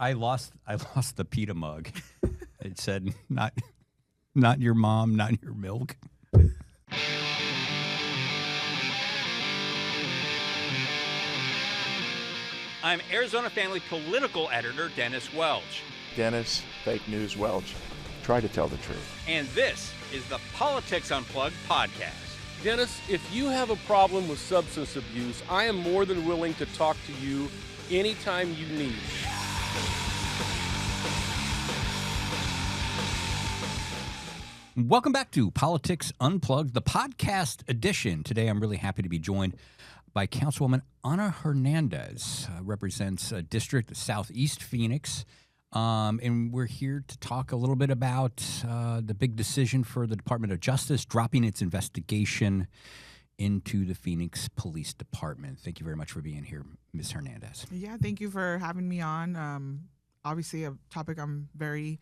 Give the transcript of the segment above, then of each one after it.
I lost the pita mug. It said not your mom, not your milk. I'm Arizona Family political editor Dennis Welch. Dennis, fake news Welch. Try to tell the truth. And this is the Politics Unplugged podcast. Dennis, if you have a problem with substance abuse, I am more than willing to talk to you anytime you need. Welcome back to Politics Unplugged, the podcast edition. Today, I'm really happy to be joined by Councilwoman Anna Hernandez, represents District Southeast Phoenix. And we're here to talk a little bit about the big decision for the Department of Justice dropping its investigation into the Phoenix Police Department. Thank you very much for being here, Ms. Hernandez. Yeah, thank you for having me on. Obviously, a topic I'm very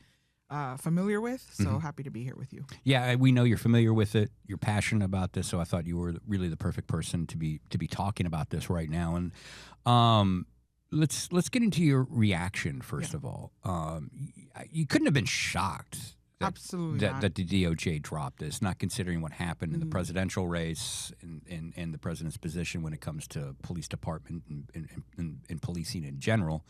familiar with, so happy to be here with you. Yeah, we know you're familiar with it. You're passionate about this, so I thought you were really the perfect person to be talking about this right now. And let's get into your reaction first of all. You couldn't have been shocked. Absolutely that the DOJ dropped this, not considering what happened in the presidential race and the president's position when it comes to police department and policing in general.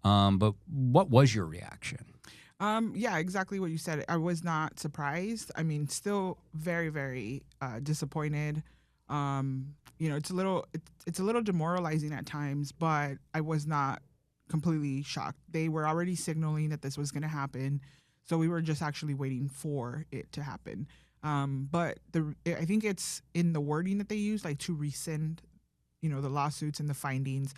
But what was your reaction? Yeah, exactly what you said. I was not surprised. I mean, still very, very disappointed. It's a little demoralizing at times, but I was not completely shocked. They were already signaling that this was going to happen, so we were just actually waiting for it to happen. But I think it's in the wording that they used, like to rescind, the lawsuits and the findings.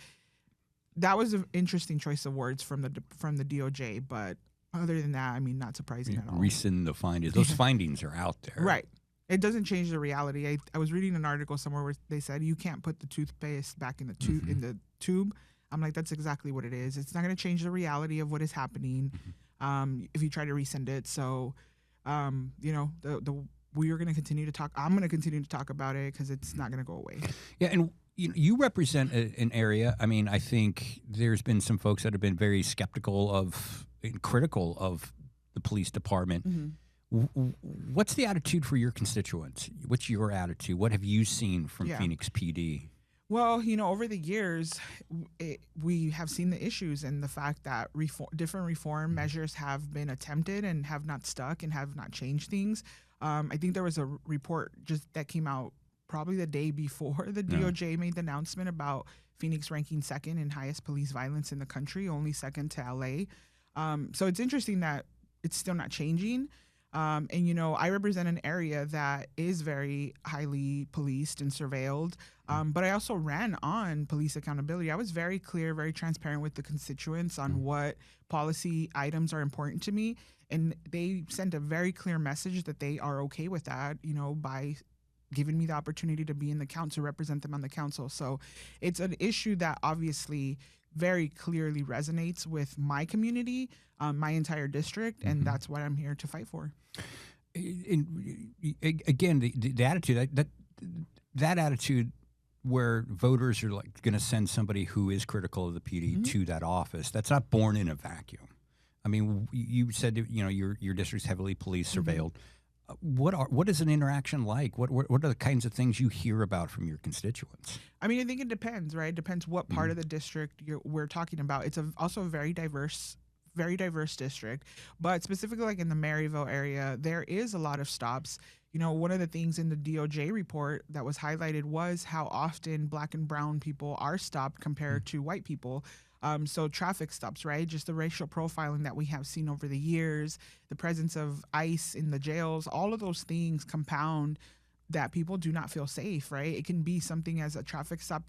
That was an interesting choice of words from the DOJ, but other than that, I mean, not surprising at all. Rescind the findings. Those findings are out there. Right. It doesn't change the reality. I was reading an article somewhere where they said you can't put the toothpaste back in the tube. I'm like, that's exactly what it is. It's not going to change the reality of what is happening if you try to rescind it. So, we are going to continue to talk. I'm going to continue to talk about it because it's not going to go away. Yeah, and you represent an area. I mean, I think there's been some folks that have been very skeptical of and critical of the police department. What's the attitude for your constituents? What's your attitude? What have you seen from Phoenix PD? Well, over the years, we have seen the issues and the fact that different reform measures have been attempted and have not stuck and have not changed things. I think there was a report just that came out probably the day before the DOJ made the announcement about Phoenix ranking second in highest police violence in the country, only second to LA. So it's interesting that it's still not changing. I represent an area that is very highly policed and surveilled, but I also ran on police accountability. I was very clear, very transparent with the constituents on what policy items are important to me, and they sent a very clear message that they are okay with that, by giving me the opportunity to be in the council, represent them on the council. So it's an issue that obviously very clearly resonates with my community, my entire district, and that's what I'm here to fight for. And again, the attitude that attitude where voters are like going to send somebody who is critical of the PD to that office, that's not born in a vacuum. I mean, you said that, your district's heavily police surveilled. What is an interaction like? What are the kinds of things you hear about from your constituents? I mean, I think it depends, right? It depends what part of the district we're talking about. It's also a very diverse district, but specifically like in the Maryville area, there is a lot of stops. One of the things in the DOJ report that was highlighted was how often Black and brown people are stopped compared to white people. So traffic stops, right? Just the racial profiling that we have seen over the years, the presence of ICE in the jails, all of those things compound that people do not feel safe, right? It can be something as a traffic stop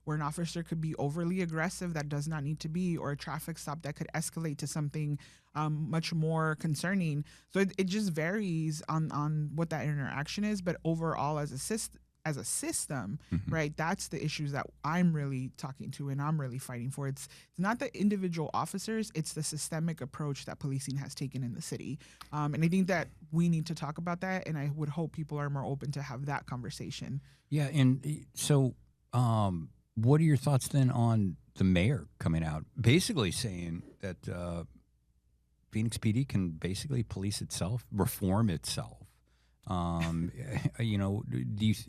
where an officer could be overly aggressive that does not need to be, or a traffic stop that could escalate to something much more concerning. So it just varies on what that interaction is, but overall as a system, right, that's the issues that I'm really talking to and I'm really fighting for. It's not the individual officers, it's the systemic approach that policing has taken in the city. And I think that we need to talk about that, and I would hope people are more open to have that conversation. Yeah, and so what are your thoughts then on the mayor coming out, basically saying that Phoenix PD can basically police itself, reform itself. You know,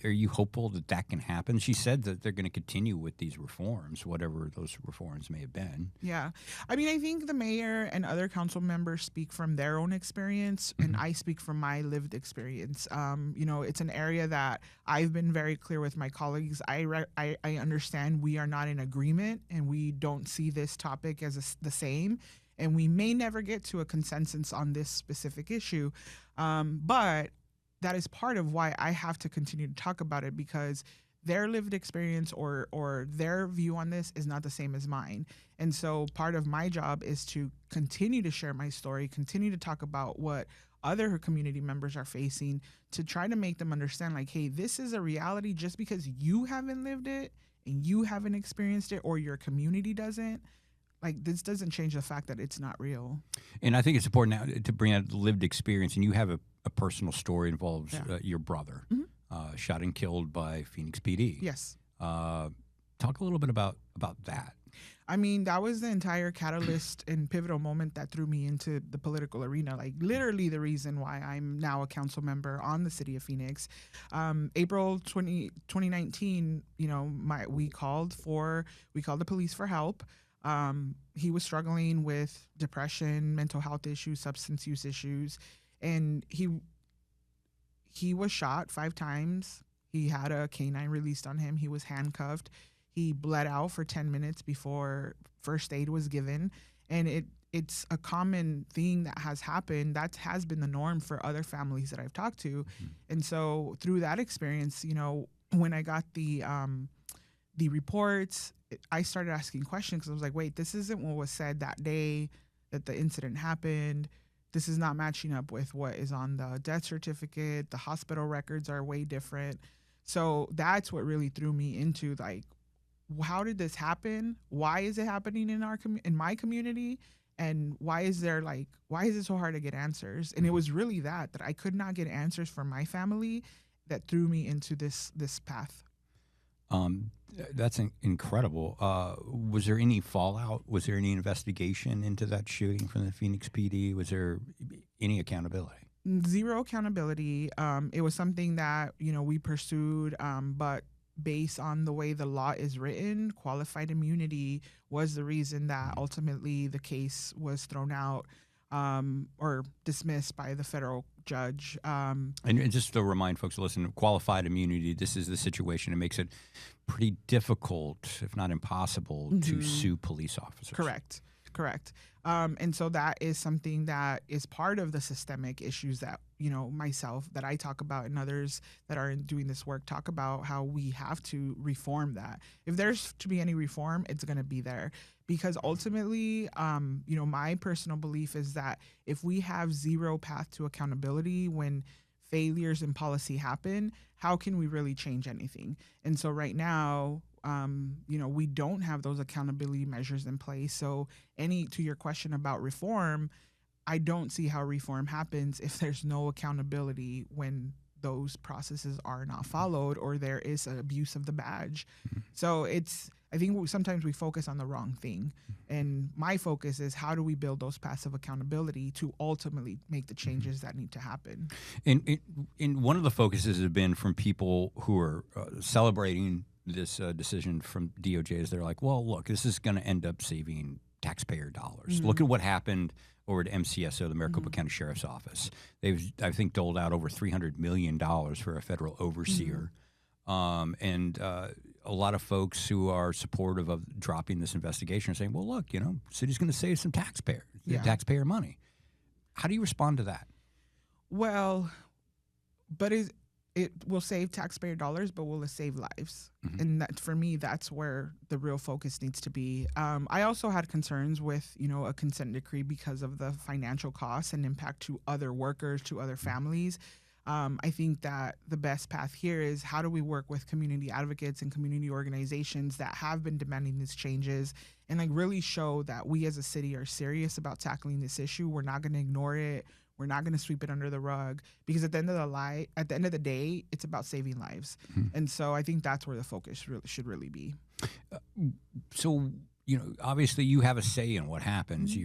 are you hopeful that that can happen? She said that they're going to continue with these reforms, whatever those reforms may have been. Yeah. I mean, I think the mayor and other council members speak from their own experience, and I speak from my lived experience. You know, it's an area that I've been very clear with my colleagues. I understand we are not in agreement, and we don't see this topic as the same, and we may never get to a consensus on this specific issue. But that is part of why I have to continue to talk about it, because their lived experience or their view on this is not the same as mine. And so part of my job is to continue to share my story, continue to talk about what other community members are facing, to try to make them understand, like, hey, this is a reality. Just because you haven't lived it and you haven't experienced it, or your community doesn't, like, this doesn't change the fact that it's not real. And I think it's important now to bring out lived experience, and you have a personal story involves your brother, shot and killed by Phoenix PD. Yes. Talk a little bit about that. I mean, that was the entire catalyst and pivotal moment that threw me into the political arena. Like, literally the reason why I'm now a council member on the city of Phoenix. April 2019, you know, we called the police for help. He was struggling with depression, mental health issues, substance use issues, and he was shot 5 times. He had a canine released on him. He was handcuffed. He bled out for 10 minutes before first aid was given. And it's a common thing that has happened. That has been the norm for other families that I've talked to. And so through that experience, you know, when I got the reports, I started asking questions, because I was like, wait, this isn't what was said that day that the incident happened. This is not matching up with what is on the death certificate. The hospital records are way different. So that's what really threw me into, like, how did this happen? Why is it happening in my community? And why is it so hard to get answers? And it was really that I could not get answers for my family that threw me into this path. That's incredible. Was there any fallout? Was there any investigation into that shooting from the Phoenix PD? Was there any accountability? Zero accountability. It was something that, you know, we pursued, but based on the way the law is written, qualified immunity was the reason that ultimately the case was thrown out or dismissed by the federal judge. And just to remind folks to listen, qualified immunity, this is the situation. It makes it pretty difficult, if not impossible, to sue police officers. Correct. And so that is something that is part of the systemic issues that, you know, myself, that I talk about, and others that are doing this work talk about, how we have to reform that. If there's to be any reform, it's going to be there. Because ultimately, you know, my personal belief is that if we have zero path to accountability when failures in policy happen, how can we really change anything? And so right now, you know, we don't have those accountability measures in place. So to your question about reform, I don't see how reform happens if there's no accountability when those processes are not followed, or there is an abuse of the badge. So I think sometimes we focus on the wrong thing. And my focus is, how do we build those paths of accountability to ultimately make the changes that need to happen? And one of the focuses has been from people who are celebrating this decision from DOJ, is they're like, well, look, this is going to end up saving taxpayer dollars. Look at what happened over at MCSO, the Maricopa County Sheriff's Office. They've, I think, doled out over $300 million for a federal overseer. And a lot of folks who are supportive of dropping this investigation are saying, well, look, you know, city's going to save some taxpayer money. How do you respond to that? Well, but it will save taxpayer dollars, but will it save lives? And that, for me, that's where the real focus needs to be. I also had concerns with, you know, a consent decree because of the financial costs and impact to other workers, to other families. I think that the best path here is, how do we work with community advocates and community organizations that have been demanding these changes, and like really show that we as a city are serious about tackling this issue. We're not going to ignore it. We're not going to sweep it under the rug, because at the end of the day, it's about saving lives. And so I think that's where the focus should really be. So obviously you have a say in what happens.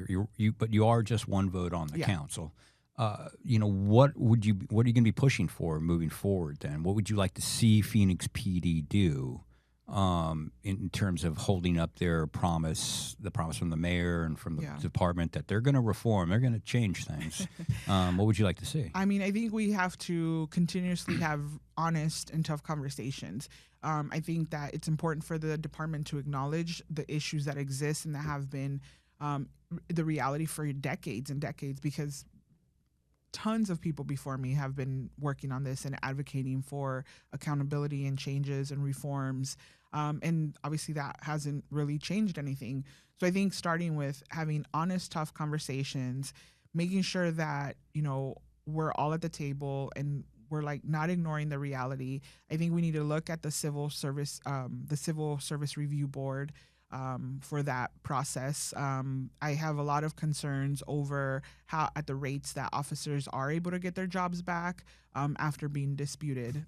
But you are just one vote on the council. What are you going to be pushing for moving forward then? What would you like to see Phoenix PD do in terms of holding up their promise, the promise from the mayor and from the department that they're going to reform, they're going to change things? What would you like to see? I mean, I think we have to continuously have honest and tough conversations. I think that it's important for the department to acknowledge the issues that exist and that have been the reality for decades and decades, because tons of people before me have been working on this and advocating for accountability and changes and reforms. And obviously that hasn't really changed anything. So I think starting with having honest, tough conversations, making sure that, we're all at the table and we're like not ignoring the reality. I think we need to look at the Civil Service Review Board for that process. I have a lot of concerns over how at the rates that officers are able to get their jobs back after being disputed,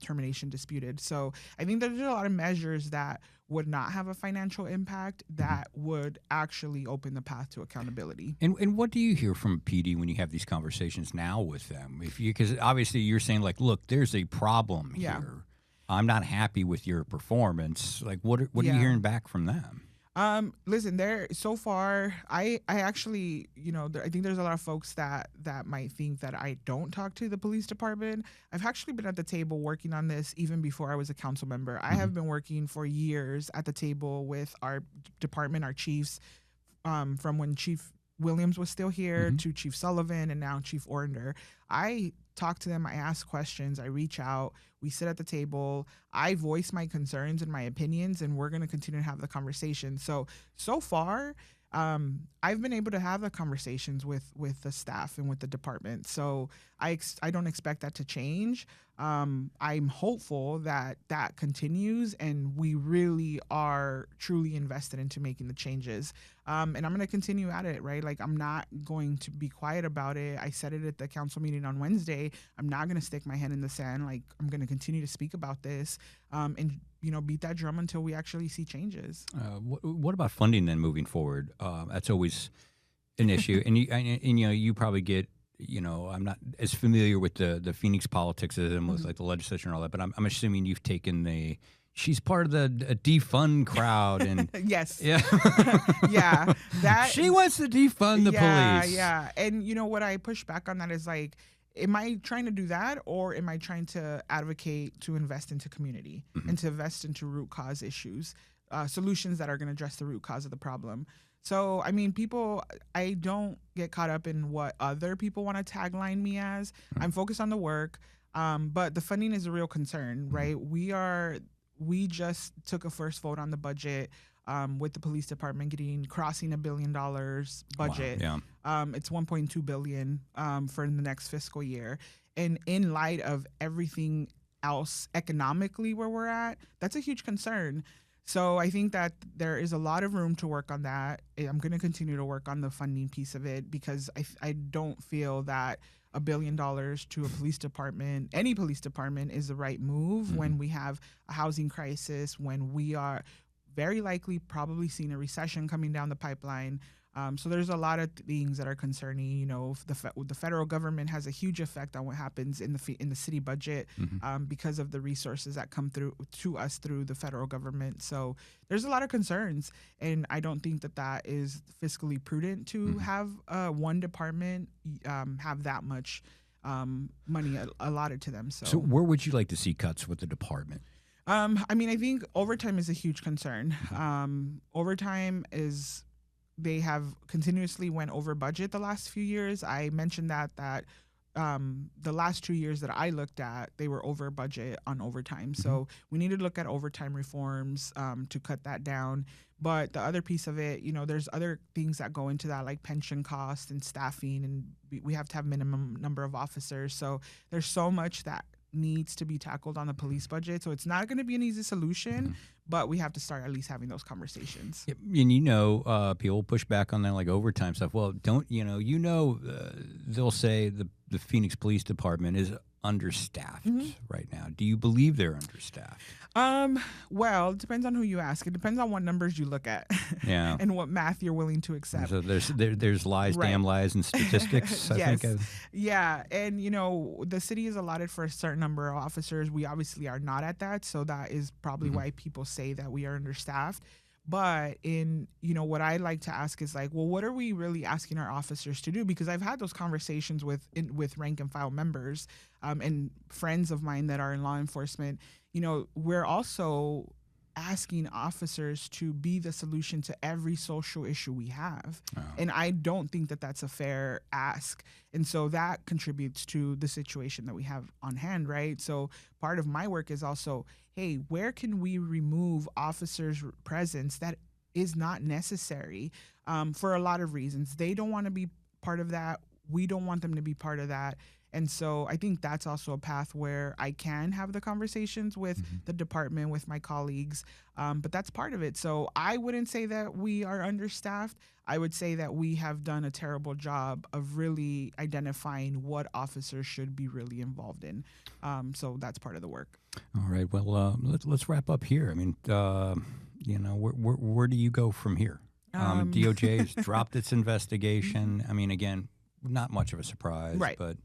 termination disputed. So I think there's a lot of measures that would not have a financial impact that would actually open the path to accountability. And what do you hear from PD when you have these conversations now with them? Because obviously you're saying like, look, there's a problem here. I'm not happy with your performance. Like, what are you hearing back from them? Listen, so far, I actually, I think there's a lot of folks that might think that I don't talk to the police department. I've actually been at the table working on this even before I was a council member. I have been working for years at the table with our department, our chiefs, from when Chief Williams was still here to Chief Sullivan and now Chief Orender. I talk to them, I ask questions, I reach out, we sit at the table, I voice my concerns and my opinions, and we're going to continue to have the conversation. So far, I've been able to have the conversations with the staff and with the department. So I don't expect that to change. I'm hopeful that continues and we really are truly invested into making the changes. And I'm going to continue at it, right? Like, I'm not going to be quiet about it. I said it at the council meeting on Wednesday. I'm not going to stick my head in the sand. Like, I'm going to continue to speak about this and beat that drum until we actually see changes. What about funding then moving forward? That's always an issue. And you probably get, I'm not as familiar with the Phoenix politics as I'm with like the legislature and all that, but I'm assuming you've taken she's part of the defund crowd and yes. Yeah. Yeah. That she wants to defund the police. Yeah. And what I push back on that is like, am I trying to do that, or am I trying to advocate to invest into community and to invest into root cause issues, solutions that are going to address the root cause of the problem? So, I mean, I don't get caught up in what other people want to tagline me as. I'm focused on the work, but the funding is a real concern, right? We just took a first vote on the budget with the police department crossing $1 billion budget. Wow, yeah. It's $1.2 billion for the next fiscal year. And in light of everything else economically where we're at, that's a huge concern. So I think that there is a lot of room to work on that. I'm going to continue to work on the funding piece of it because I don't feel that $1 billion to a police department, any police department, is the right move when we have a housing crisis, when we are very likely probably seeing a recession coming down the pipeline. So there's a lot of things that are concerning. The federal government has a huge effect on what happens in the city budget because of the resources that come through to us through the federal government. So there's a lot of concerns, and I don't think that is fiscally prudent to have one department have that much money allotted to them. So where would you like to see cuts with the department? I mean, I think overtime is a huge concern. Overtime is. They have continuously went over budget the last few years. I mentioned that the last 2 years that I looked at, they were over budget on overtime. So we need to look at overtime reforms to cut that down. But the other piece of it, there's other things that go into that, like pension costs and staffing, and we have to have minimum number of officers. So there's so much that needs to be tackled on the police budget. So it's not going to be an easy solution, but we have to start at least having those conversations. Yep. And people push back on that like overtime stuff. Well, they'll say the Phoenix Police Department is understaffed right now. Do you believe they're understaffed? Well, it depends on who you ask. It depends on what numbers you look at, Yeah, and what math you're willing to accept. So there's lies, Right. damn lies, and statistics. I Yes. think. Yeah, and the city is allotted for a certain number of officers. We obviously are not at that, so that is probably why people say that we are understaffed. But what I like to ask is like, well, what are we really asking our officers to do? Because I've had those conversations with rank and file members and friends of mine that are in law enforcement. We're also asking officers to be the solution to every social issue we have. Oh. And I don't think that that's a fair ask. And so that contributes to the situation that we have on hand, right? So part of my work is also, hey, where can we remove officers' presence that is not necessary for a lot of reasons? They don't want to be part of that. We don't want them to be part of that. And so I think that's also a path where I can have the conversations with the department, with my colleagues, but that's part of it. So I wouldn't say that we are understaffed. I would say that we have done a terrible job of really identifying what officers should be really involved in. So that's part of the work. All right. Well, let's wrap up here. I mean, where do you go from here? DOJ has dropped its investigation. I mean, again, not much of a surprise, Right. But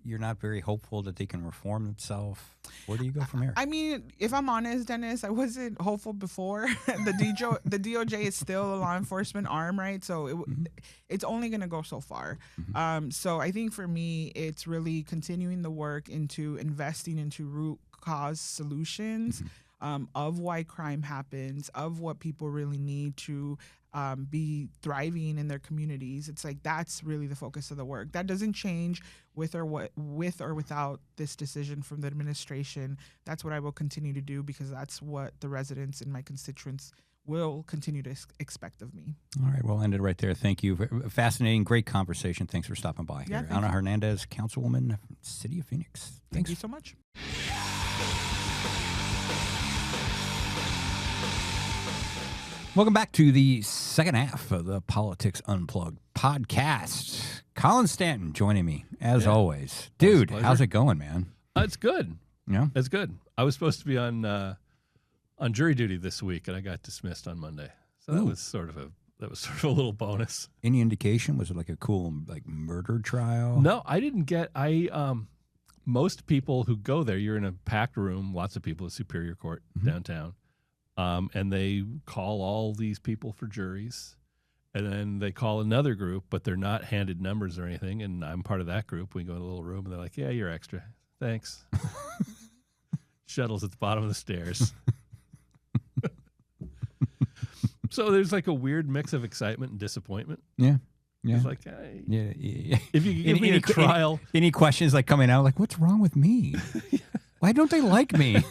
you're not very hopeful that they can reform themselves. Where do you go from here? I mean, if I'm honest, Dennis, I wasn't hopeful before. The DOJ is still a law enforcement arm, right? So it's only going to go so far. So I think for me, it's really continuing the work into investing into root cause solutions of why crime happens, of what people really need to be thriving in their communities. It's like that's really the focus of the work. That doesn't change with or without this decision from the administration. That's what I will continue to do because that's what the residents and my constituents will continue to expect of me. All right, we'll end it right there. Thank you. Fascinating, great conversation. Thanks for stopping by Yeah, here. thank Anna you. Hernandez, Councilwoman, City of Phoenix. Thank Thanks. you so much. Welcome back to the second half of the Politics Unplugged podcast. Colin Stanton joining me, as always. Dude, how's it going, man? It's good. Yeah? It's good. I was supposed to be on jury duty this week, and I got dismissed on Monday. So that was sort of a little bonus. Any indication? Was it like a cool murder trial? No, I didn't get. Most people who go there, you're in a packed room, lots of people at Superior Court downtown, and they call all these people for juries, and then they call another group, but they're not handed numbers or anything. And I'm part of that group. We go in a little room, and they're like, "Yeah, you're extra. Thanks." Shuttle's at the bottom of the stairs. So there's like a weird mix of excitement and disappointment. Yeah. Yeah. It's like, hey, Yeah. if you could give me a trial. Any questions coming out what's wrong with me? Why don't they like me?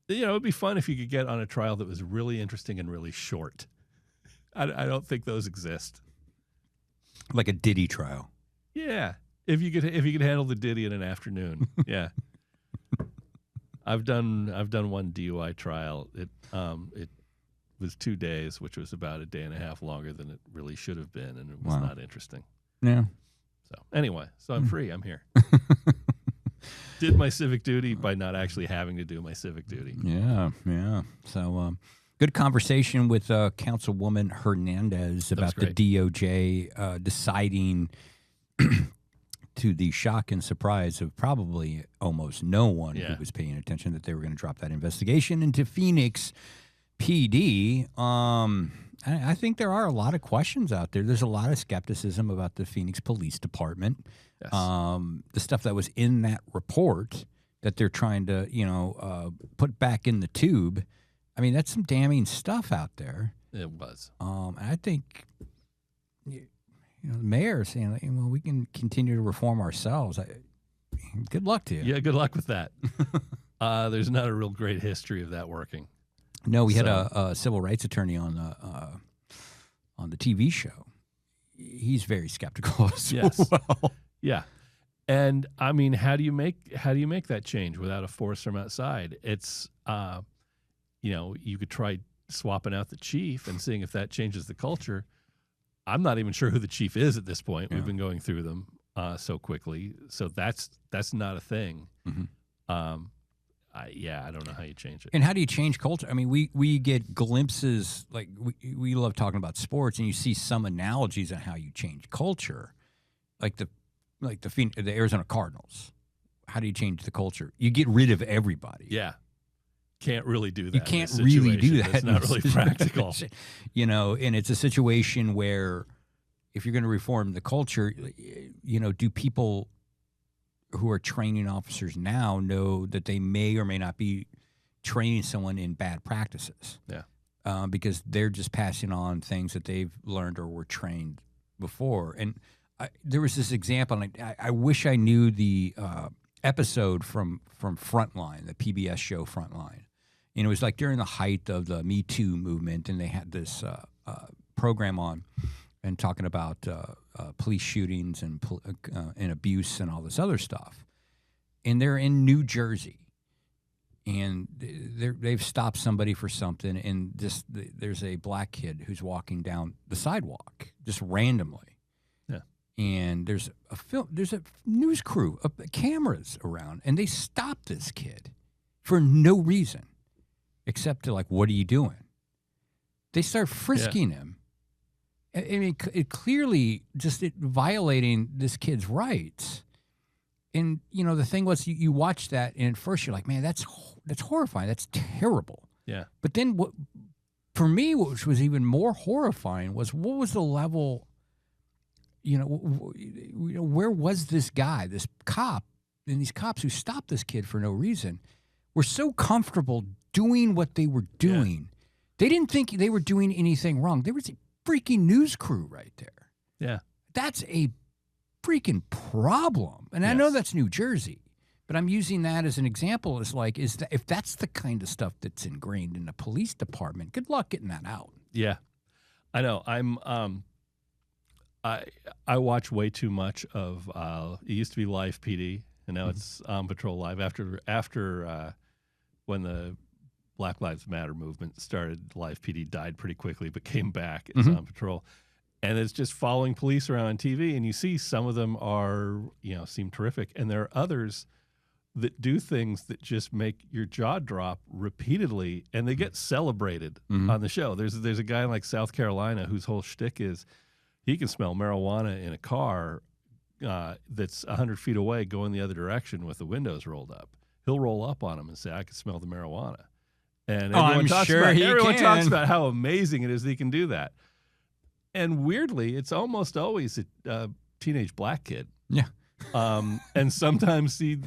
It'd be fun if you could get on a trial that was really interesting and really short. I don't think those exist. Like a Diddy trial. Yeah, if you could handle the Diddy in an afternoon. Yeah, I've done one DUI trial. It was 2 days, which was about a day and a half longer than it really should have been, and it was not interesting. Yeah. So anyway, I'm free. I'm here. Did my civic duty by not actually having to do my civic duty. Yeah. So, good conversation with Councilwoman Hernandez about the DOJ deciding, to the shock and surprise of probably almost no one who was paying attention, that they were going to drop that investigation into Phoenix PD. I think there are a lot of questions out there. There's a lot of skepticism about the Phoenix Police Department. Yes. The stuff that was in that report that they're trying to, put back in the tube. I mean, that's some damning stuff out there. It was. And I think, the mayor is saying, well, we can continue to reform ourselves. Good luck to you. Yeah, good luck with that. There's not a real great history of that working. No, we had a civil rights attorney on the TV show. He's very skeptical as well. Yeah. And I mean, how do you make that change without a force from outside? It's you could try swapping out the chief and seeing if that changes the culture. I'm not even sure who the chief is at this point. Yeah. We've been going through them so quickly, so that's not a thing. Mhm. I don't know how you change it. And how do you change culture? I mean, we get glimpses, like we love talking about sports, and you see some analogies on how you change culture, like the Arizona Cardinals. How do you change the culture? You get rid of everybody. Yeah, can't really do that. You can't really do that. It's not really practical. And it's a situation where if you're going to reform the culture, do people who are training officers now know that they may or may not be training someone in bad practices? Yeah. Because they're just passing on things that they've learned or were trained before. And there was this example, and I wish I knew the episode from Frontline, the PBS show Frontline. And it was like during the height of the Me Too movement, and they had this program on and talking about police shootings and abuse and all this other stuff. And they're in New Jersey, and they've stopped somebody for something, and there's a black kid who's walking down the sidewalk just randomly. And there's a news crew of cameras around, and they stop this kid for no reason except to, like, what are you doing? They start frisking him. I mean, it clearly just violating this kid's rights. And, the thing was, you watch that, and at first you're like, man, that's horrifying. That's terrible. Yeah. But then what was even more horrifying was what was the level... where was this guy, this cop, and these cops who stopped this kid for no reason were so comfortable doing what they were doing. Yeah. They didn't think they were doing anything wrong. There was a freaking news crew right there. Yeah. That's a freaking problem. And I know that's New Jersey, but I'm using that as an example. If that's the kind of stuff that's ingrained in the police department, good luck getting that out. Yeah. I know. I watch way too much of it used to be Live PD, and now it's On Patrol Live. After when the Black Lives Matter movement started, Live PD died pretty quickly, but came back as On Patrol. And it's just following police around on TV, and you see some of them are, seem terrific, and there are others that do things that just make your jaw drop repeatedly, and they get celebrated on the show. There's a guy in like South Carolina whose whole shtick is he can smell marijuana in a car that's 100 feet away going the other direction with the windows rolled up. He'll roll up on him and say, I can smell the marijuana. And everyone talks about how amazing it is that he can do that. And weirdly, it's almost always a teenage black kid. Yeah. And sometimes he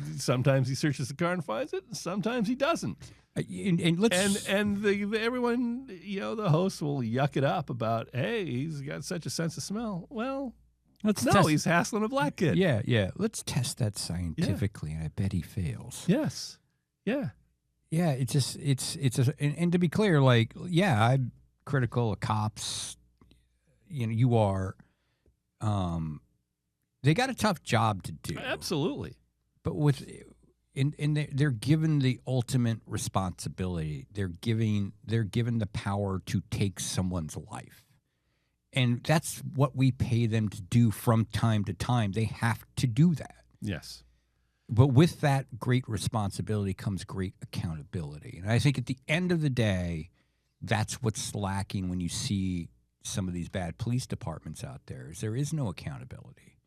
searches the car and finds it, and sometimes he doesn't. And everyone, the host will yuck it up about, hey, he's got such a sense of smell. Well, he's hassling a black kid. Yeah. Let's test that scientifically, and I bet he fails. Yes. Yeah. Yeah. And to be clear, I'm critical of cops. You are. They got a tough job to do. Absolutely. But they're given the ultimate responsibility. They're given the power to take someone's life. And that's what we pay them to do from time to time. They have to do that. Yes. But with that great responsibility comes great accountability. And I think at the end of the day, that's what's lacking when you see some of these bad police departments out there, is there is no accountability.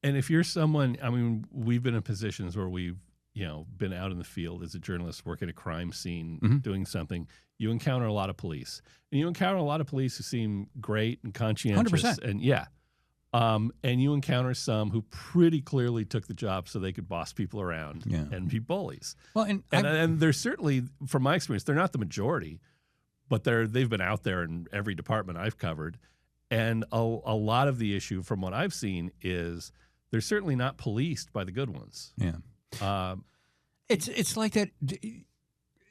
And if you're someone, we've been in positions where we've, been out in the field as a journalist, working a crime scene, doing something. You encounter a lot of police, and you encounter a lot of police who seem great and conscientious. 100%. And you encounter some who pretty clearly took the job so they could boss people around and be bullies. Well, and they're certainly, from my experience, they're not the majority, but they've been out there in every department I've covered. And a lot of the issue, from what I've seen, is they're certainly not policed by the good ones. Yeah. It's like that.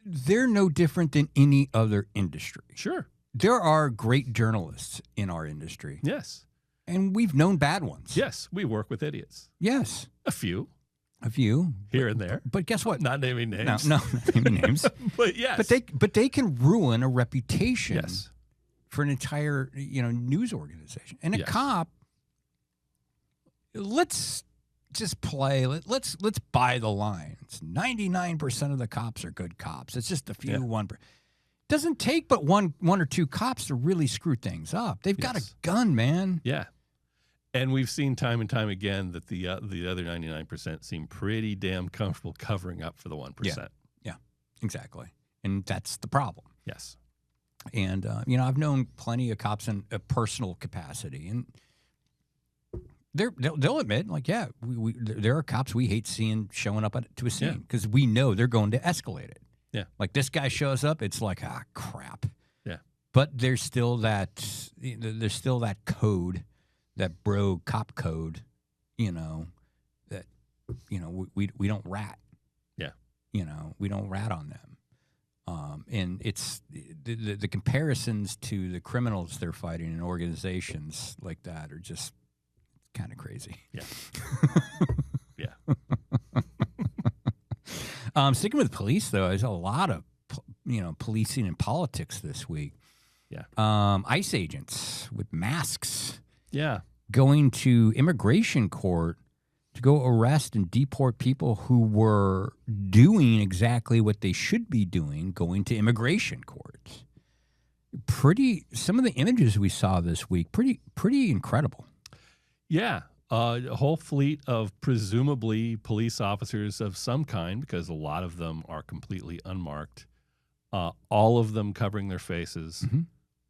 They're no different than any other industry. Sure. There are great journalists in our industry. Yes. And we've known bad ones. Yes. We work with idiots. Yes. A few. A few here and there. But guess what? Not naming names. No, not naming names. But yes. But they can ruin a reputation Yes. for an entire news organization. And a Yes. cop, let's just play. Let's buy the lines. 99% of the cops are good cops. It's just a few. Yeah. One. Doesn't take but one or two cops to really screw things up. They've got a Yes. gun, man. Yeah. And we've seen time and time again that the other 99% seem pretty damn comfortable covering up for the 1%. Yeah, exactly. And that's the problem. Yes. And, I've known plenty of cops in a personal capacity. And they'll admit, like, yeah, there are cops we hate seeing showing up to a scene because we know they're going to escalate it. Yeah. Like this guy shows up, it's like, crap. Yeah. But there's still that code, that bro cop code, that, we don't rat. Yeah. We don't rat on them. And it's the comparisons to the criminals they're fighting in organizations like that are just kind of crazy. Yeah. Yeah. Sticking with police, though, there's a lot of, policing and politics this week. Yeah. ICE agents with masks Yeah. going to immigration court to go arrest and deport people who were doing exactly what they should be doing, going to immigration courts. Some of the images we saw this week, pretty incredible. Yeah. A whole fleet of presumably police officers of some kind, because a lot of them are completely unmarked, all of them covering their faces,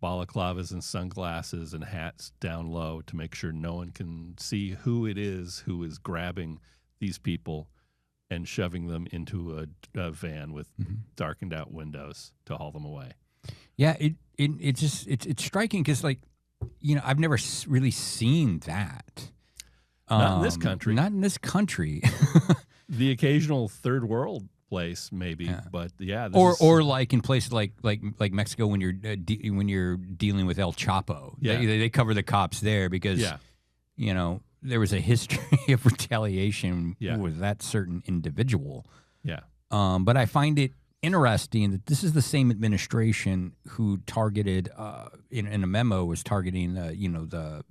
balaclavas and sunglasses and hats down low to make sure no one can see who it is who is grabbing these people and shoving them into a van with darkened out windows to haul them away. Yeah, it's striking because, like, I've never really seen that. Not in this country. Not in this country. The occasional third world place, maybe, but yeah. Or like in places like Mexico when you're dealing with El Chapo. Yeah. They cover the cops there because there was a history of retaliation with that certain individual. Yeah. But I find it interesting that this is the same administration who targeted in a memo was targeting the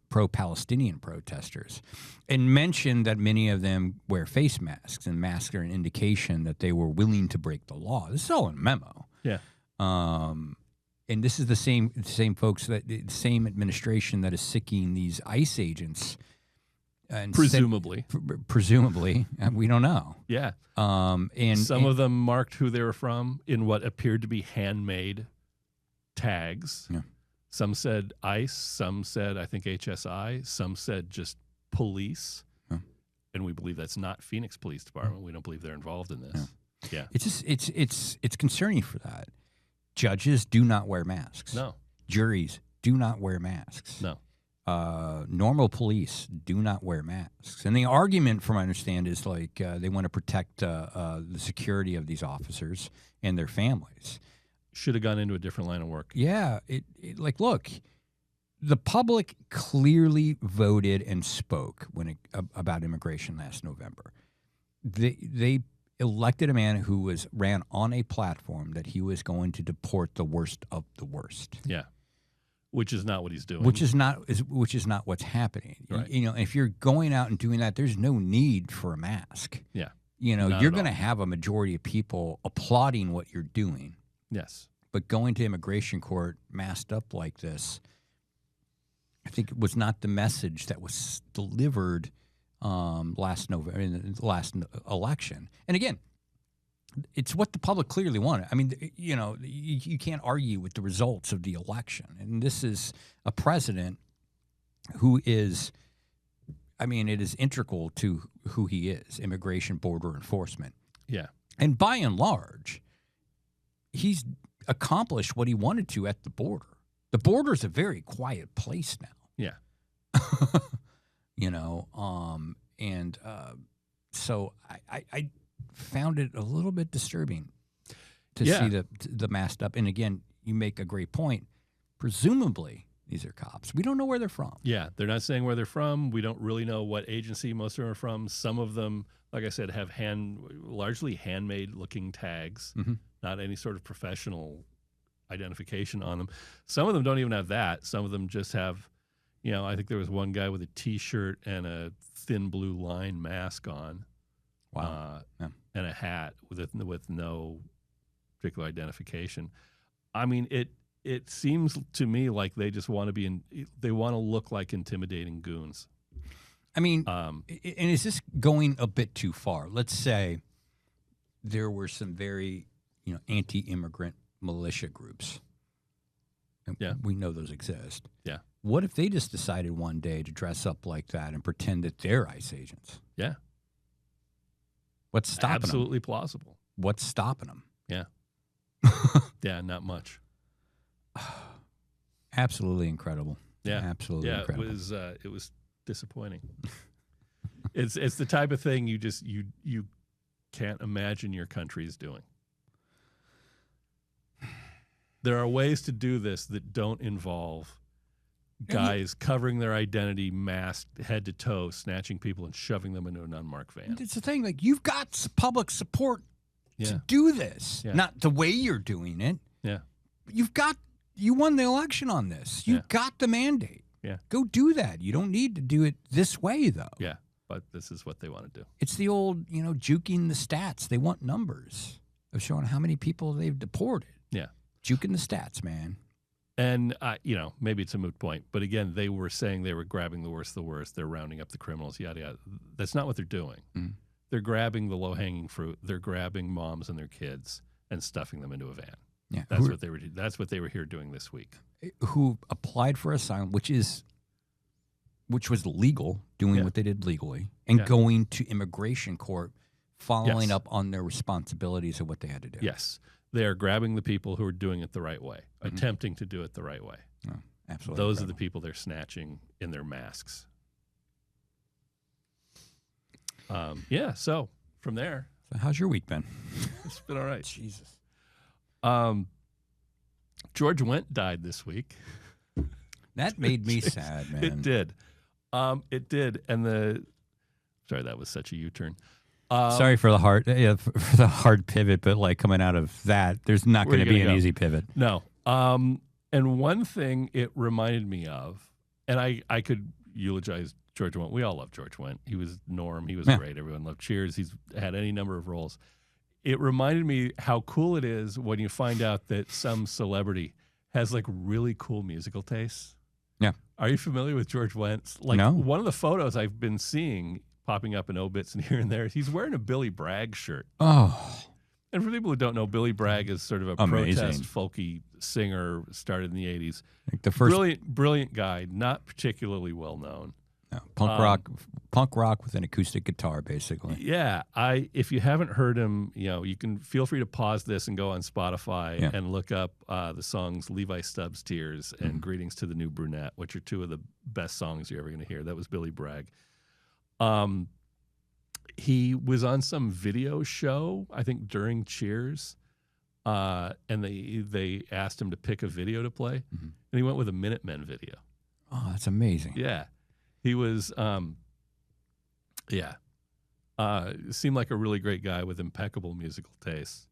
pro-Palestinian protesters and mentioned that many of them wear face masks, and masks are an indication that they were willing to break the law. This is all in a memo. Yeah. And this is the same folks, the same administration that is sicking these ICE agents. And presumably, we don't know. Yeah. And some of them marked who they were from in what appeared to be handmade tags. Yeah. Some said ICE, some said, I think, HSI, some said just police. Yeah. And we believe that's not Phoenix Police Department. We don't believe they're involved in this. Yeah. It's just it's concerning for that. Judges do not wear masks. No. Juries do not wear masks. No. Normal police do not wear masks. And the argument, from what I understand, is like they want to protect the security of these officers and their families. Should have gone into a different line of work. Yeah. Look, the public clearly voted and spoke about immigration last November. They elected a man who ran on a platform that he was going to deport the worst of the worst. Yeah. Which is not what he's doing. Which is not what's happening. Right. If you're going out and doing that, there's no need for a mask. Yeah. You're going to have a majority of people applauding what you're doing. Yes. But going to immigration court masked up like this, I think it was not the message that was delivered last November in the last election. And again, it's what the public clearly wanted. I mean, you can't argue with the results of the election. And this is a president who is, it is integral to who he is, immigration, border enforcement. Yeah. And by and large, he's accomplished what he wanted to at the border. The border is a very quiet place now. Yeah. So I found it a little bit disturbing to see the masked up. And again, you make a great point. Presumably, These are cops. We don't know where they're from. Yeah, they're not saying where they're from. We don't really know what agency most of them are from. Some of them, like I said, have largely handmade looking tags, not any sort of professional identification on them. Some of them don't even have that. Some of them just have, I think there was one guy with a T-shirt and a thin blue line mask on. Wow. And a hat with no particular identification. I mean, it seems to me like they just want to they want to look like intimidating goons. I mean, and is this going a bit too far? Let's say there were some very, anti-immigrant militia groups. And yeah. We know those exist. Yeah. What if they just decided one day to dress up like that and pretend that they're ICE agents? Yeah. What's stopping them? Absolutely plausible. What's stopping them? Yeah. Yeah, not much. Absolutely incredible. Yeah. Absolutely incredible. It was disappointing. It's the type of thing you can't imagine your country is doing. There are ways to do this that don't involve guys covering their identity, masked head to toe, snatching people and shoving them into an unmarked van. It's the thing, like, you've got public support to do this. Yeah. Not the way you're doing it. Yeah. You won the election on this. You got the mandate. Yeah. Go do that. You don't need to do it this way, though. Yeah, but this is what they want to do. It's the old, juking the stats. They want numbers of showing how many people they've deported. Yeah. Juking the stats, man. And, maybe it's a moot point, but again, they were saying they were grabbing the worst of the worst. They're rounding up the criminals, yada, yada. That's not what they're doing. Mm. They're grabbing the low-hanging fruit. They're grabbing moms and their kids and stuffing them into a van. Yeah. That's what they were here doing this week. Who applied for asylum, which was legal, doing what they did legally, and going to immigration court, following up on their responsibilities of what they had to do. Yes. They are grabbing the people who are doing it the right way, attempting to do it the right way. Oh, absolutely. Those are the people they're snatching in their masks. So from there. So how's your week been? It's been all right. Jesus. George Wendt died this week. That made me sad, man. It did. It did. And sorry, that was such a U-turn. Sorry for the hard pivot, but like coming out of that, there's not going to be an easy pivot. No. And one thing it reminded me of, and I could eulogize George Wendt. We all love George Wendt. He was Norm. He was great. Everyone loved Cheers. He's had any number of roles. It reminded me how cool it is when you find out that some celebrity has like really cool musical tastes. Yeah. Are you familiar with George Wendt? Like No. One of the photos I've been seeing popping up in obits and here and there, he's wearing a Billy Bragg shirt. Oh. And for people who don't know, Billy Bragg is sort of a Amazing. protest folky singer, started in the 80s. Like the first Brilliant guy, not particularly well known. no, punk rock with an acoustic guitar, basically. Yeah, if you haven't heard him, you can feel free to pause this and go on Spotify and look up the songs Levi Stubbs' Tears and Greetings to the New Brunette, which are two of the best songs you're ever going to hear. That was Billy Bragg. He was on some video show, I think during Cheers, and they asked him to pick a video to play, and he went with a Minutemen video. Oh, that's amazing. Yeah, he was. Seemed like a really great guy with impeccable musical taste,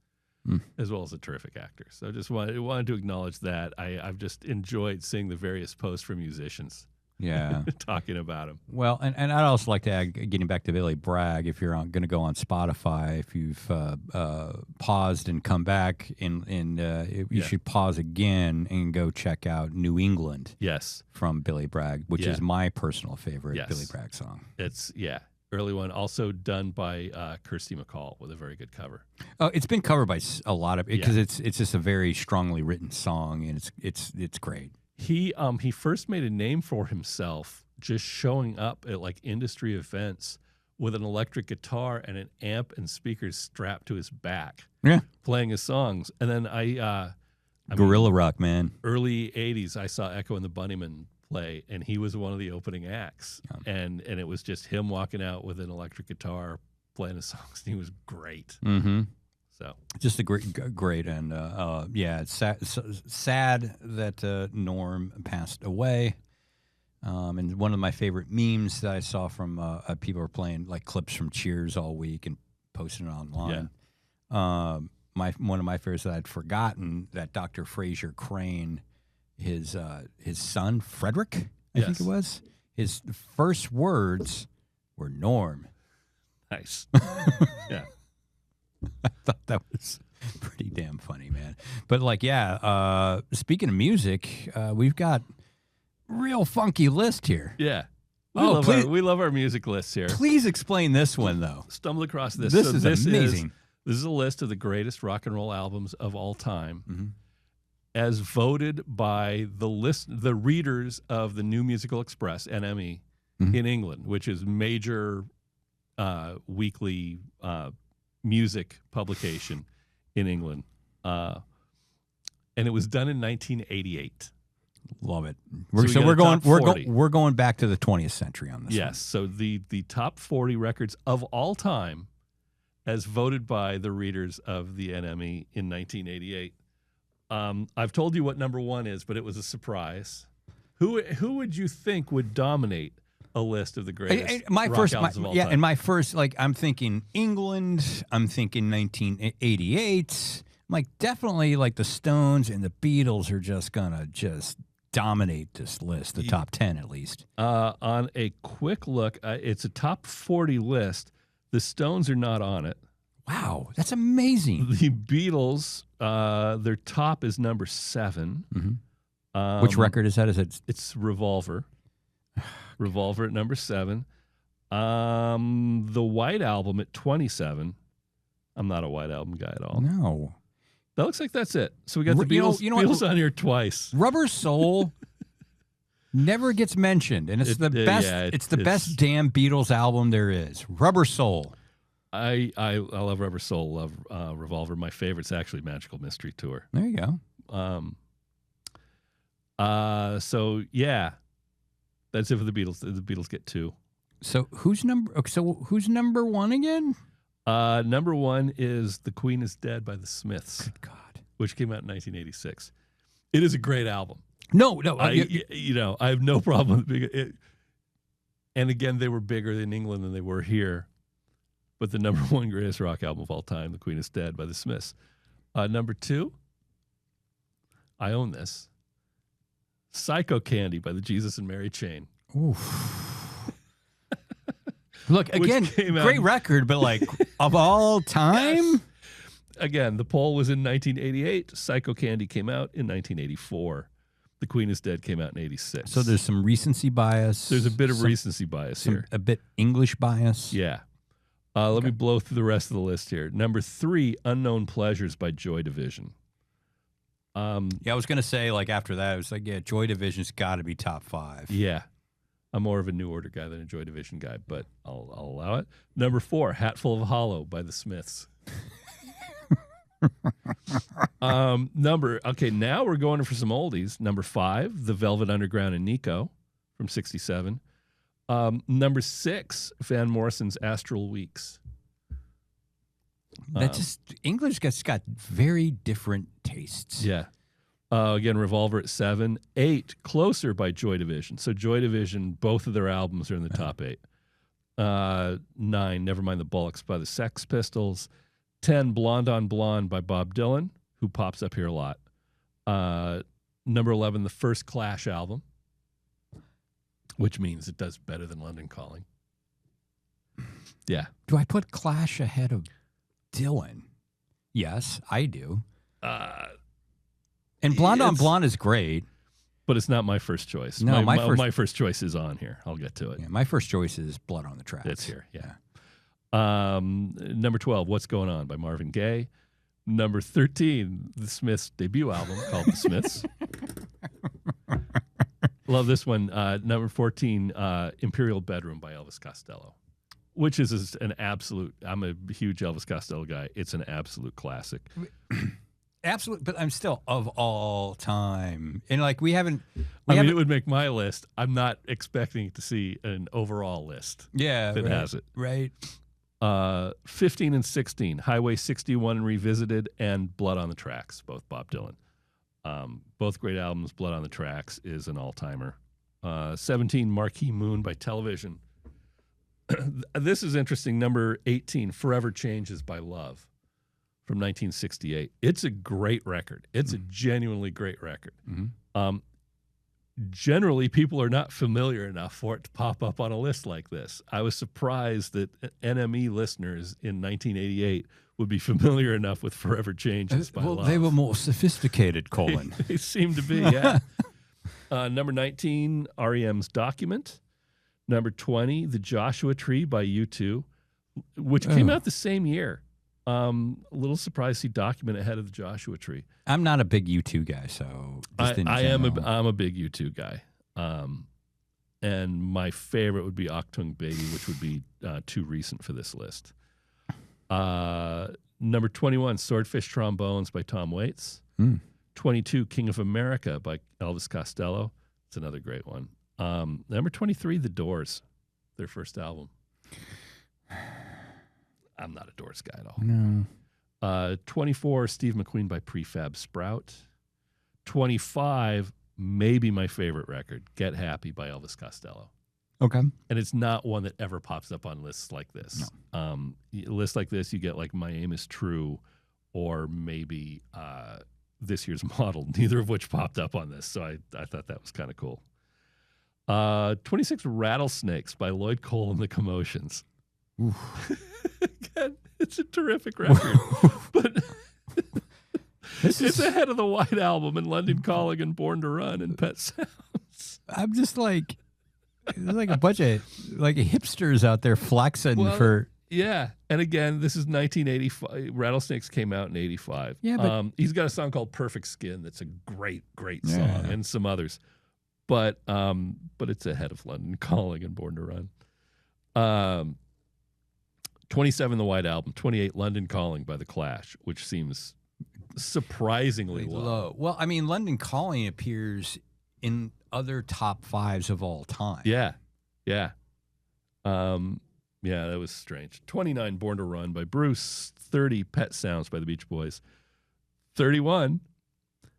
as well as a terrific actor. So I just wanted to acknowledge that. I've just enjoyed seeing the various posts from musicians. Yeah. Talking about him. Well, and I'd also like to add, getting back to Billy Bragg, if you're going to go on Spotify, if you've paused and come back, you should pause again and go check out New England. Yes. From Billy Bragg, which is my personal favorite Billy Bragg song. It's, early one, also done by Kirsty MacColl with a very good cover. Oh, it's been covered by a lot of, because it's just a very strongly written song, and it's great. He first made a name for himself just showing up at like industry events with an electric guitar and an amp and speakers strapped to his back, playing his songs. And then Guerrilla rock, man. Early 80s, I saw Echo and the Bunnymen play, and he was one of the opening acts. And it was just him walking out with an electric guitar playing his songs, and he was great. Mm-hmm. So just a great, and yeah, it's sad that Norm passed away. And one of my favorite memes that I saw from people are playing like clips from Cheers all week and posting it online. Yeah. One of my favorites that I'd forgotten, that Dr. Fraser Crane, his son Frederick, I think it was, his first words were Norm. Nice. Yeah. I thought that was pretty damn funny, man. But like, yeah, speaking of music, we've got real funky list here. Yeah. We love our music lists here. Please explain this one, though. Stumbled across this. This is amazing. This is a list of the greatest rock and roll albums of all time, as voted by the readers of the New Musical Express, NME, in England, which is major weekly music publication in England. And it was done in 1988. Love it. We're going back to the 20th century on this. Yes. So the top 40 records of all time, as voted by the readers of the NME in 1988. I've told you what number one is, but it was a surprise. Who would you think would dominate a list of the greatest rock albums of all time? And my first, like, I'm thinking England. I'm thinking 1988. I'm like, definitely, like, the Stones and the Beatles are just gonna dominate this list, the top 10 at least. On a quick look, it's a top 40 list. The Stones are not on it. Wow, that's amazing. The Beatles, their top is number 7. Which record is that? It's Revolver. Revolver at number 7. The White Album at 27. I'm not a White Album guy at all. No. That looks like that's it. So we got the Beatles, Beatles on here twice. Rubber Soul never gets mentioned, and it's the best. It's the best damn Beatles album there is. Rubber Soul. I love Rubber Soul. Love Revolver. My favorite's actually Magical Mystery Tour. There you go. So yeah, that's it for the Beatles. The Beatles get 2. So who's number 1 again? Number 1 is "The Queen Is Dead" by the Smiths. Good God. Which came out in 1986. It is a great album. No. I have no problem with it. And again, they were bigger in England than they were here. But the number 1 greatest rock album of all time, "The Queen Is Dead" by the Smiths. Number 2, I own this. "Psycho Candy" by the Jesus and Mary Chain. Oof. Look, again, great record, but like, of all time? Yes. Again, the poll was in 1988. "Psycho Candy" came out in 1984. "The Queen Is Dead" came out in 86. So there's some recency bias. There's a bit of recency bias here. A bit English bias. Yeah. Let me blow through the rest of the list here. Number 3, "Unknown Pleasures" by Joy Division. I was going to say, like, after that, it was like, yeah, Joy Division's got to be top 5. Yeah. I'm more of a New Order guy than a Joy Division guy, but I'll allow it. Number 4, "Hatful of Hollow" by the Smiths. Now we're going for some oldies. Number 5, "The Velvet Underground" and Nico from 1967. Number 6, Van Morrison's "Astral Weeks." English got very different tastes. Yeah. Again, Revolver at 7. 8, "Closer" by Joy Division. So Joy Division, both of their albums are in the top 8. 9, "Nevermind the Bollocks" by the Sex Pistols. 10, "Blonde on Blonde" by Bob Dylan, who pops up here a lot. Number 11, the first Clash album, which means it does better than London Calling. Yeah. Do I put Clash ahead of Dylan? Yes, I do. And Blonde on Blonde is great. But it's not my first choice. No, my first choice is on here. I'll get to it. Yeah, my first choice is Blood on the Tracks. It's here, yeah. Number 12, "What's Going On" by Marvin Gaye. Number 13, the Smiths' debut album called The Smiths. Love this one. Number 14, "Imperial Bedroom" by Elvis Costello, which is an absolute, I'm a huge Elvis Costello guy. It's an absolute classic. Absolutely, but I'm still of all time. And like it would make my list. I'm not expecting to see an overall list. Yeah, that has it. Right. 15 and 16, Highway 61 Revisited and Blood on the Tracks, both Bob Dylan. Both great albums. Blood on the Tracks is an all-timer. 17, Marquee Moon by Television. This is interesting. Number 18, Forever Changes by Love from 1968. It's a great record. It's a genuinely great record. Generally, people are not familiar enough for it to pop up on a list like this. I was surprised that NME listeners in 1988 would be familiar enough with Forever Changes by Love. They were more sophisticated, Colin. They seem to be, yeah. Number 19, REM's Document. Number 20, The Joshua Tree by U2, which came out the same year. A little surprised to see Document ahead of The Joshua Tree. I'm not a big U2 guy, so I'm a big U2 guy. And my favorite would be Achtung Baby, which would be too recent for this list. Number 21, Swordfish Trombones by Tom Waits. 22, King of America by Elvis Costello. It's another great one. Number 23, The Doors, their first album. I'm not a Doors guy at all. No. 24, Steve McQueen by Prefab Sprout. 25, maybe my favorite record, Get Happy by Elvis Costello. Okay. And it's not one that ever pops up on lists like this. No. Lists like this, you get like My Aim is True or maybe This Year's Model, neither of which popped up on this. So I thought that was kind of cool. 26, Rattlesnakes by Lloyd Cole and the Commotions. Again, it's a terrific record. But it's ahead of the White Album and London Calling and Born to Run and Pet Sounds. I'm just like, there's like a bunch of like hipsters out there flexing for. Yeah. And again, this is 1985. Rattlesnakes came out in 85. Yeah, but he's got a song called Perfect Skin that's a great, great song, and some others. But it's ahead of London Calling and Born to Run. 27, The White Album. 28, London Calling by The Clash, which seems surprisingly low. Well, I mean, London Calling appears in other top fives of all time. Yeah. Yeah, that was strange. 29, Born to Run by Bruce. 30, Pet Sounds by the Beach Boys. 31,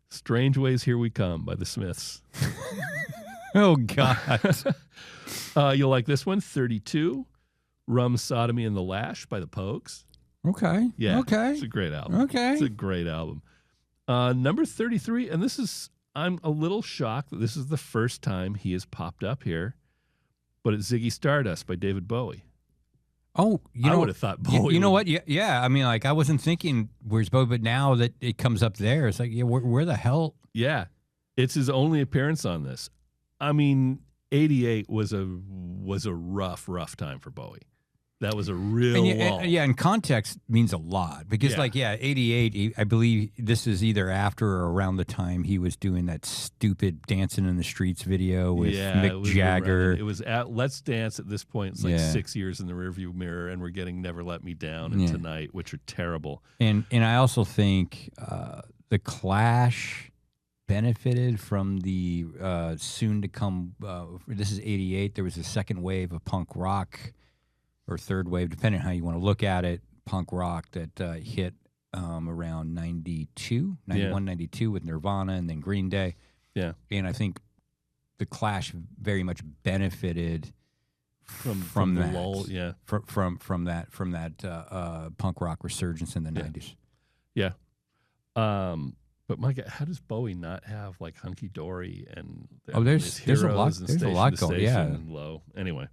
Strange Ways Here We Come by the Smiths. Oh, God. You'll like this one. 32, Rum, Sodomy, and the Lash by the Pogues. Okay. Yeah. Okay. It's a great album. Okay. It's a great album. Number 33, and this is, I'm a little shocked that this is the first time he has popped up here, but it's Ziggy Stardust by David Bowie. Oh, I would have thought Bowie. You know what? Yeah. I mean, like, I wasn't thinking where's Bowie, but now that it comes up there, it's like, yeah, where the hell? Yeah. It's his only appearance on this. I mean, 88 was a rough time for Bowie. That was a real wall. And context means a lot because, 88, I believe this is either after or around the time he was doing that stupid Dancing in the Streets video with Mick Jagger. It was at Let's Dance at this point. It's like 6 years in the rearview mirror, and we're getting Never Let Me Down and Tonight, which are terrible. And I also think the Clash benefited from the soon-to-come, this is 88, there was a second wave of punk rock, or third wave, depending on how you want to look at it, punk rock that hit around 92, 91, 92 with Nirvana and then Green Day. Yeah. And I think the Clash very much benefited from that. Lull, from that punk rock resurgence in the 90s. Yeah. But my God, how does Bowie not have like Hunky Dory and there's a lot going. Yeah. And Low. Anyway.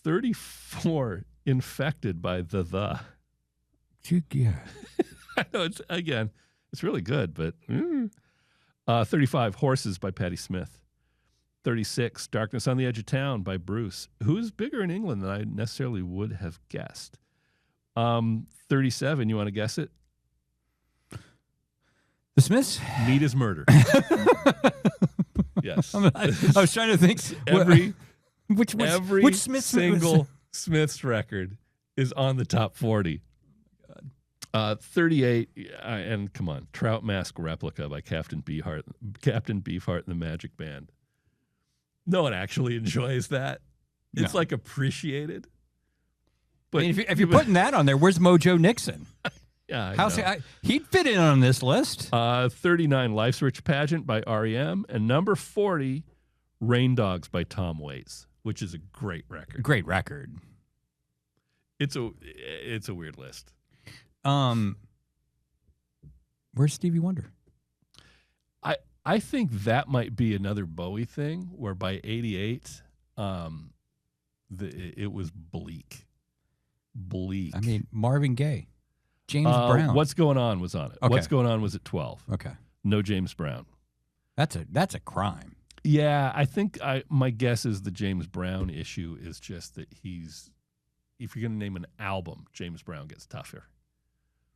34, Infected by The. Yeah. I know it's really good, but 35, Horses by Patti Smith. 36, Darkness on the Edge of Town by Bruce, who is bigger in England than I necessarily would have guessed. 37, you want to guess it? The Smiths? Meat is Murder. Yes. I was trying to think. Which Smiths single Smiths record is on the top 40. 38, and come on, Trout Mask Replica by Captain Beefheart and the Magic Band. No one actually enjoys that. It's like appreciated. But I mean, if you're putting that on there, where's Mojo Nixon? yeah, He'd fit in on this list. 39, Life's Rich Pageant by REM, and number 40, Rain Dogs by Tom Waits, which is a great record. Great record. It's a weird list. Where's Stevie Wonder? I think that might be another Bowie thing, where by 88, it was bleak. I mean, Marvin Gaye, James Brown. What's Going On was on it. Okay. What's Going On was at 12. Okay, No James Brown. that's a crime. Yeah, I think my guess is the James Brown issue is just that if you're going to name an album, James Brown gets tougher.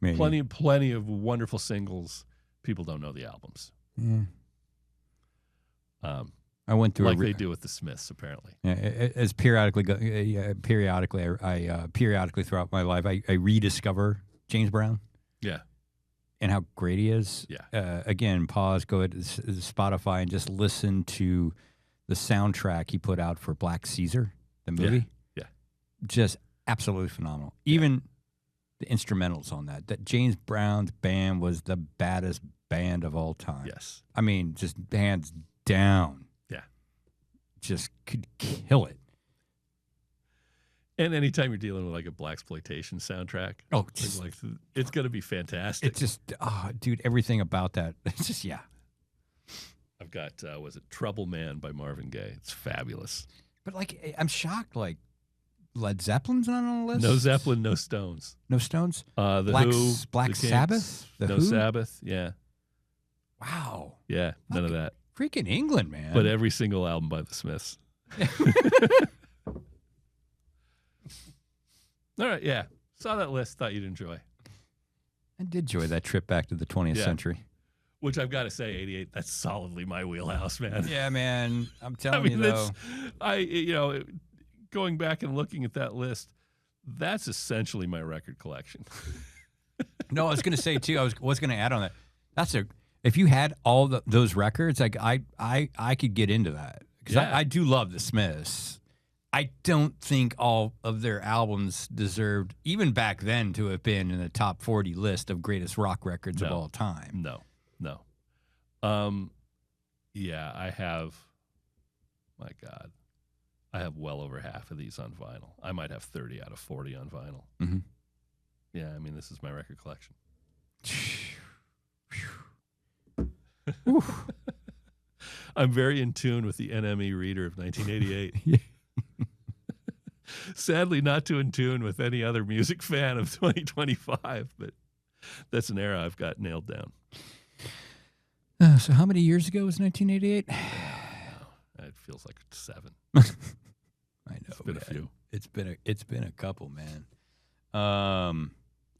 Maybe. Plenty of wonderful singles. People don't know the albums. Yeah. I went through like they do with the Smiths, apparently. Yeah, as periodically throughout my life, I rediscover James Brown. Yeah. And how great he is. Yeah. Again, pause, go to Spotify and just listen to the soundtrack he put out for Black Caesar, the movie. Yeah. Just absolutely phenomenal. Even the instrumentals on that. That James Brown's band was the baddest band of all time. Yes. I mean, just hands down. Yeah. Just could kill it. And anytime you're dealing with like a blaxploitation soundtrack, it's going to be fantastic. It's just, dude, everything about that. It's just, yeah. I've got, was it Trouble Man by Marvin Gaye? It's fabulous. But like, I'm shocked. Like, Led Zeppelin's not on the list. No Zeppelin, no Stones. No Stones. The Black, Who, Black the Kinks, Sabbath. The no Who? Sabbath. Yeah, Wow. yeah, none of that. Freaking England, man. But every single album by the Smiths. All right, yeah. Saw that list. Thought you'd enjoy. I did enjoy that trip back to the 20th century. Which I've got to say, 88. That's solidly my wheelhouse, man. Yeah, man. I'm telling you though. Going back and looking at that list, that's essentially my record collection. No, I was going to say too. I was going to add on that. If you had all those records, like I could get into that because I do love the Smiths. I don't think all of their albums deserved, even back then, to have been in the top 40 list of greatest rock records of all time. No. Yeah, I have. My God, I have well over half of these on vinyl. I might have 30 out of 40 on vinyl. Mm-hmm. Yeah, I mean, this is my record collection. I'm very in tune with the NME reader of 1988. Sadly, not too in tune with any other music fan of 2025, but that's an era I've got nailed down. So how many years ago was 1988? It feels like 7. I know. It's been a few. It's been a couple, man.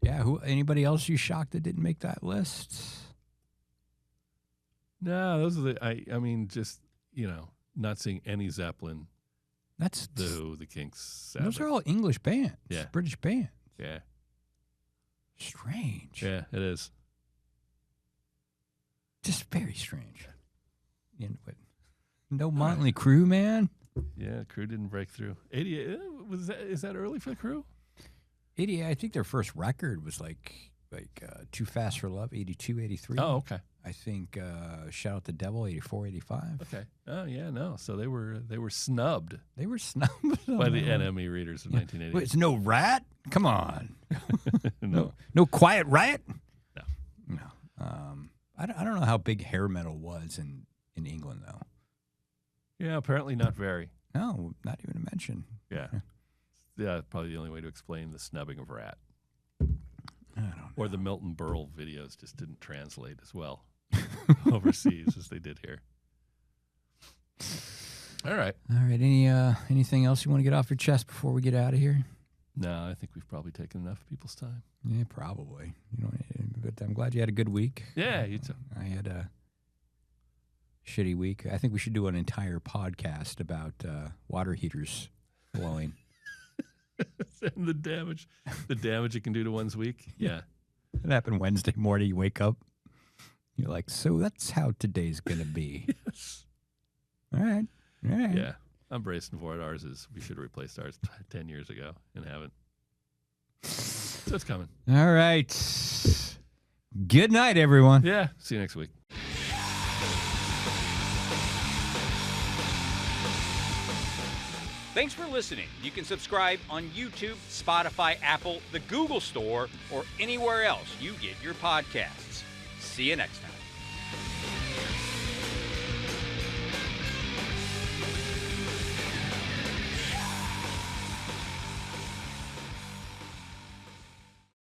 Yeah. Anybody else you shocked that didn't make that list? No, those are I mean, just not seeing any Zeppelin. That's the Who, the Kinks. Sabbath. Those are all English bands. Yeah, British bands. Yeah. Strange. Yeah, it is. Just very strange. No Motley Crue, man. Yeah, Crue didn't break through. 88 is that early for the Crue? 88. I think their first record was like Too Fast for Love, 82, 83. Oh, okay. I think Shout Out the Devil, 84, 85. Okay. Oh yeah, no. So they were snubbed. They were snubbed by the NME readers of 1980. Wait, it's no Rat? Come on. No. No Quiet Riot? No. I don't know how big hair metal was in England though. Yeah, apparently not very. No, not even a mention. Yeah. Probably the only way to explain the snubbing of Rat. I don't know. Or the Milton Berle videos just didn't translate as well overseas as they did here. All right. Anything else you want to get off your chest before we get out of here? No, I think we've probably taken enough of people's time. Yeah, probably. But I'm glad you had a good week. Yeah, you too. I had a shitty week. I think we should do an entire podcast about water heaters blowing. And the damage it can do to one's week. Yeah. It happened Wednesday morning. You wake up. You're like, so that's how today's going to be. Yes. All right. Yeah. I'm bracing for it. We should have replaced ours 10 years ago and haven't. So it's coming. All right. Good night, everyone. Yeah. See you next week. Thanks for listening. You can subscribe on YouTube, Spotify, Apple, the Google Store, or anywhere else you get your podcasts. See you next time.